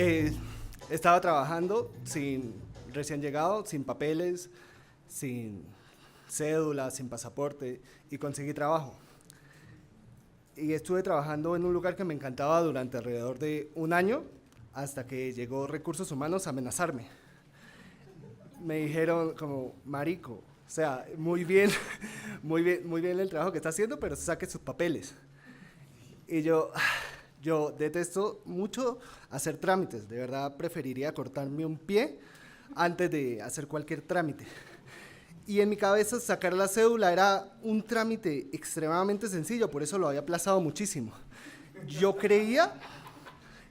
Eh, Estaba trabajando recién llegado, sin papeles, sin cédula, sin pasaporte, y conseguí trabajo. Y estuve trabajando en un lugar que me encantaba durante alrededor de un año, hasta que llegó Recursos Humanos a amenazarme. Me dijeron como, marico, o sea, muy bien, muy bien el trabajo que está haciendo, pero saque sus papeles. Y yo detesto mucho hacer trámites, de verdad preferiría cortarme un pie antes de hacer cualquier trámite. Y en mi cabeza sacar la cédula era un trámite extremadamente sencillo, por eso lo había aplazado muchísimo. Yo creía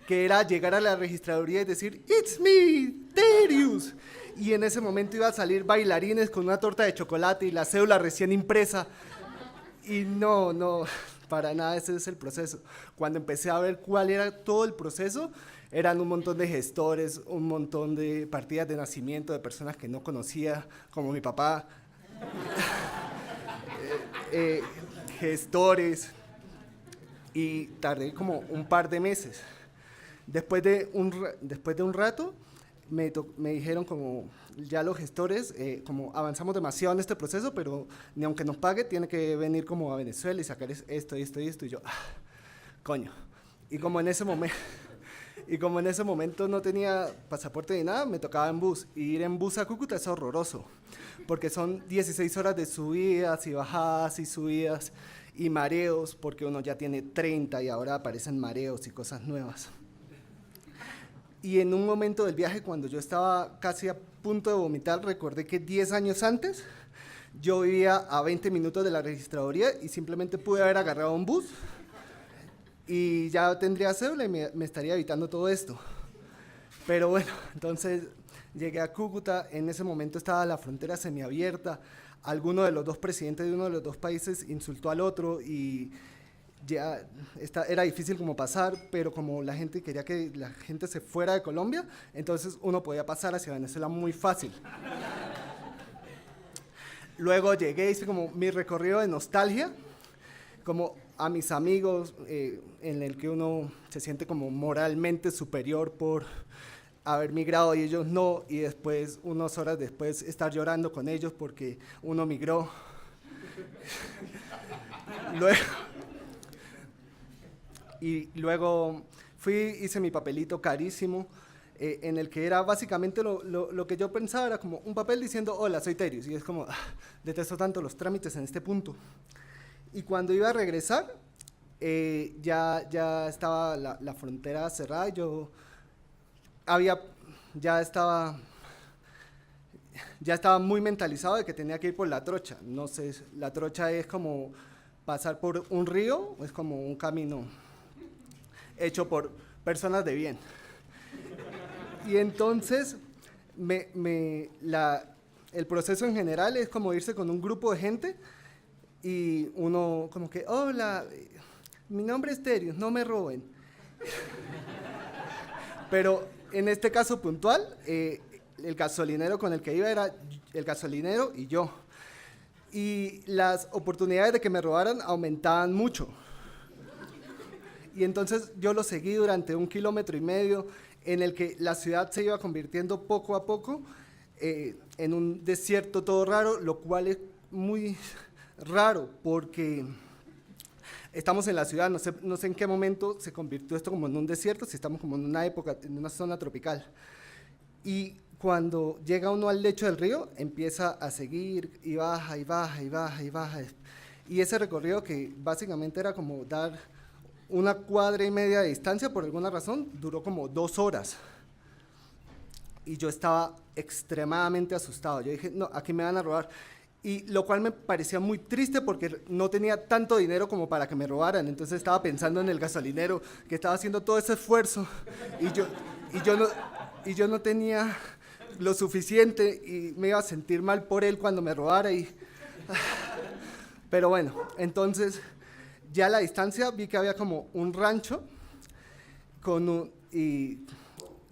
que era llegar a la registraduría y decir, "It's me, Terius". Y en ese momento iba a salir bailarines con una torta de chocolate y la cédula recién impresa. Y no, para nada ese es el proceso. Cuando empecé a ver cuál era todo el proceso, eran un montón de gestores, un montón de partidas de nacimiento de personas que no conocía, como mi papá, eh, gestores, y tardé como un par de meses. Después de un rato, me dijeron como ya los gestores, como avanzamos demasiado en este proceso, pero ni aunque nos pague, tiene que venir como a Venezuela y sacar esto y esto y esto. Y yo, coño. Y como en ese momento, y como en ese momento no tenía pasaporte ni nada, me tocaba en bus. Y ir en bus a Cúcuta es horroroso, porque son 16 horas de subidas y bajadas y subidas y mareos, porque uno ya tiene 30 y ahora aparecen mareos y cosas nuevas. Y en un momento del viaje, cuando yo estaba casi a punto de vomitar, recordé que 10 años antes yo vivía a 20 minutos de la registraduría y simplemente pude haber agarrado un bus y ya tendría cédula y me estaría evitando todo esto. Pero bueno, entonces llegué a Cúcuta, en ese momento estaba la frontera semiabierta, alguno de los dos presidentes de uno de los dos países insultó al otro y ya era difícil como pasar, pero como la gente quería que la gente se fuera de Colombia, entonces uno podía pasar hacia Venezuela muy fácil. Luego llegué, hice como mi recorrido de nostalgia, como a mis amigos, en el que uno se siente como moralmente superior por haber migrado y ellos no, y después, unas horas después, estar llorando con ellos porque uno migró. Luego, y luego hice mi papelito carísimo, en el que era básicamente lo que yo pensaba, era como un papel diciendo, hola, soy Terius, y es como, detesto tanto los trámites en este punto. Y cuando iba a regresar, ya estaba la frontera cerrada, había, ya estaba, ya estaba muy mentalizado de que tenía que ir por la trocha. No sé, la trocha es como pasar por un río, es como un camino hecho por personas de bien. Y entonces, el proceso en general es como irse con un grupo de gente y uno como que, hola, mi nombre es Terius, no me roben. Pero en este caso puntual, el gasolinero con el que iba era el gasolinero y yo. Y las oportunidades de que me robaran aumentaban mucho. Y entonces yo lo seguí durante 1,5 kilómetros en el que la ciudad se iba convirtiendo poco a poco en un desierto todo raro, lo cual es muy raro porque estamos en la ciudad, no sé en qué momento se convirtió esto como en un desierto, si estamos como en una época, en una zona tropical. Y cuando llega uno al lecho del río, empieza a seguir y baja y baja y baja y baja. Y ese recorrido que básicamente era como dar 1,5 cuadras de distancia, por alguna razón, duró como 2 horas. Y yo estaba extremadamente asustado. Yo dije, no, aquí me van a robar. Y lo cual me parecía muy triste porque no tenía tanto dinero como para que me robaran. Entonces estaba pensando en el gasolinero que estaba haciendo todo ese esfuerzo y yo no tenía lo suficiente y me iba a sentir mal por él cuando me robara. Pero bueno, entonces ya a la distancia vi que había como un rancho con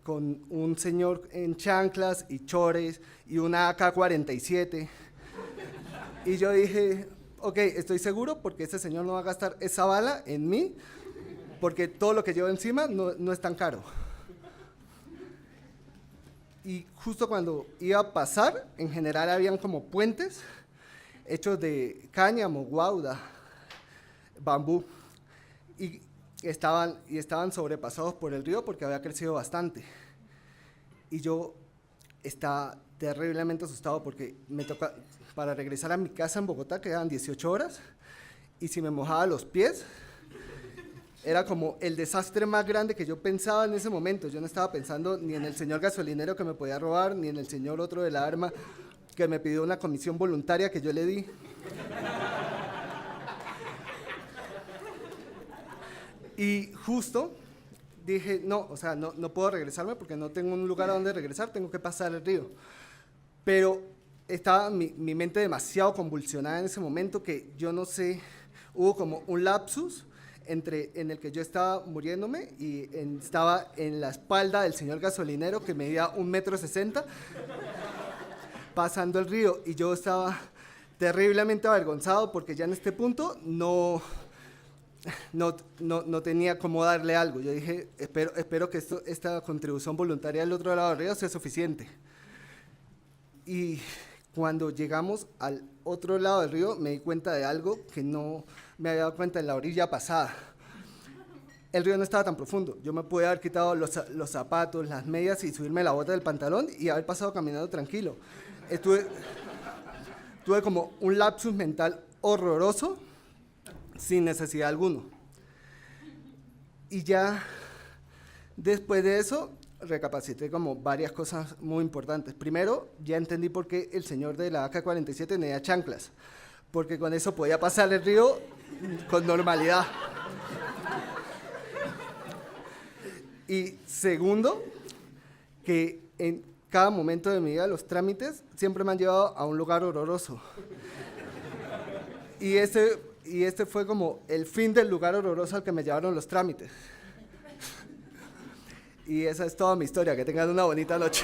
un señor en chanclas y chores y una AK-47. Y yo dije, ok, estoy seguro porque este señor no va a gastar esa bala en mí, porque todo lo que llevo encima no es tan caro. Y justo cuando iba a pasar, en general habían como puentes hechos de cáñamo, guauda, bambú, y estaban sobrepasados por el río porque había crecido bastante. Y yo estaba terriblemente asustado porque me toca, para regresar a mi casa en Bogotá quedaban 18 horas, y si me mojaba los pies, era como el desastre más grande que yo pensaba en ese momento. Yo no estaba pensando ni en el señor gasolinero que me podía robar, ni en el señor otro de la arma que me pidió una comisión voluntaria que yo le di. Y justo dije, no, o sea, no puedo regresarme porque no tengo un lugar a donde regresar, tengo que pasar el río. Pero estaba mi mente demasiado convulsionada en ese momento que yo no sé, hubo como un lapsus en el que yo estaba muriéndome y estaba en la espalda del señor gasolinero que medía 1,60 m pasando el río, y yo estaba terriblemente avergonzado porque ya en este punto no tenía cómo darle algo. Yo dije, espero que esta contribución voluntaria del otro lado del río sea suficiente. Y cuando llegamos al otro lado del río me di cuenta de algo que no me había dado cuenta en la orilla pasada. El río no estaba tan profundo. Yo me pude haber quitado los zapatos, las medias y subirme la bota del pantalón y haber pasado caminando tranquilo. Tuve como un lapsus mental horroroso sin necesidad alguna. Y ya después de eso recapacité como varias cosas muy importantes. Primero, ya entendí por qué el señor de la AK-47 tenía chanclas, porque con eso podía pasar el río con normalidad. Y segundo, que en cada momento de mi vida los trámites siempre me han llevado a un lugar horroroso. Y este fue como el fin del lugar horroroso al que me llevaron los trámites. Y esa es toda mi historia. Que tengan una bonita noche.